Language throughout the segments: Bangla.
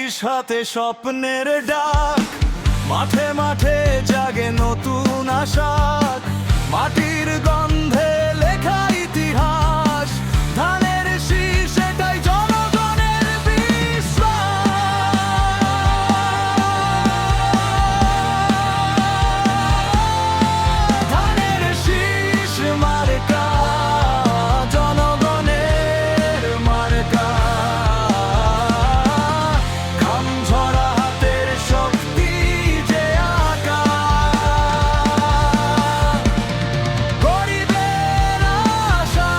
শীষ হাতে স্বপ্নের ডাক, মাঠে মাঠে জাগে নতুন আশা। মাটির গন্ধে লেখা ইতিহাস, ধানের শীষ এটাই জনগণের বিশ্বাস। ধানের শীষ মার্কা জনগণের মার্কা, খামঝরা হাতের শক্তি যে আঁকা। গরিবের আশা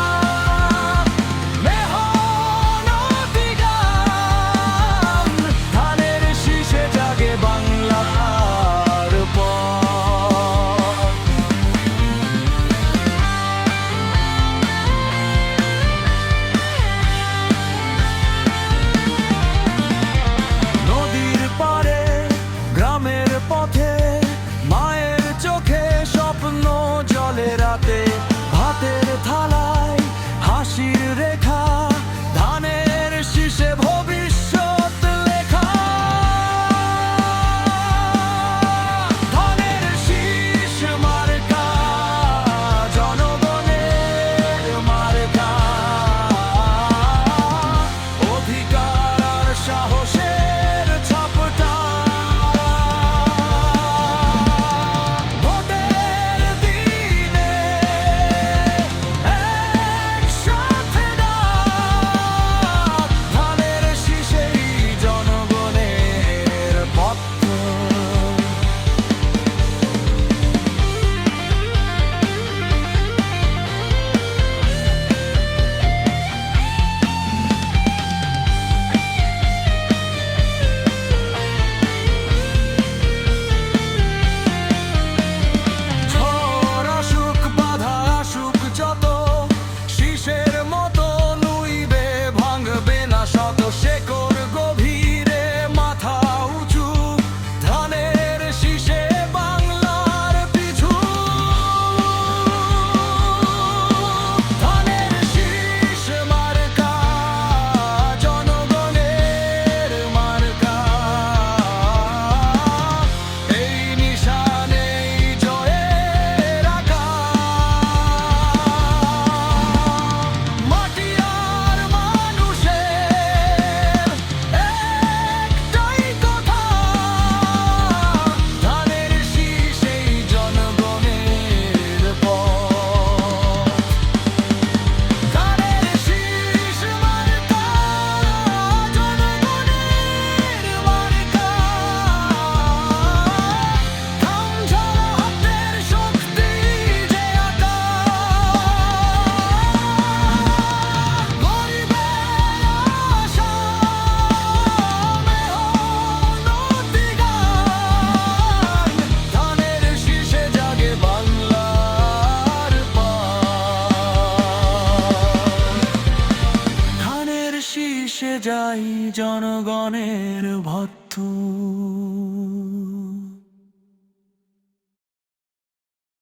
মেহনতি গান, ধানের শীষে জাগে বাংলার পথ। নদীর পাড়ে গ্রামের পথে, মায়ের চোখে স্বপ্ন জলে রাতে। ভাতের থালায় হাসির রেখা, ধানের শীষে ভবিষ্যৎ লেখা। ধানের শীষ মার্কা জনগণের মার্কা, অধিকার আর সাহসের ছাপটা। ভোটের দিনে একসাথে ডাক, ধানের শীষেই জনগণের পথ। ঝড় আসুক বাধা আসুক যত, শীষের মতো নুইবে ভাঙবে না শত। শেকড় গভীরে মাথা উঁচু, ধানের শীষে বাংলার পিছু। ধানের শীষ মার্কা জনগণের মার্কা, এই নিশানেই জয়ের আঁকা। মাটি আর মানুষের একটাই কথা, ধানের শীষেই জনগণের পথ। ধানের শীষ মার্কা জনগণের মার্কা, খামঝরা হাতের শক্তি যে আঁকা। গরিবের আশা মেহনতি গান, ধানের শীষে জাগে বাংলার পথ। ধানের শীষে যাই জনগণের ভথ্য।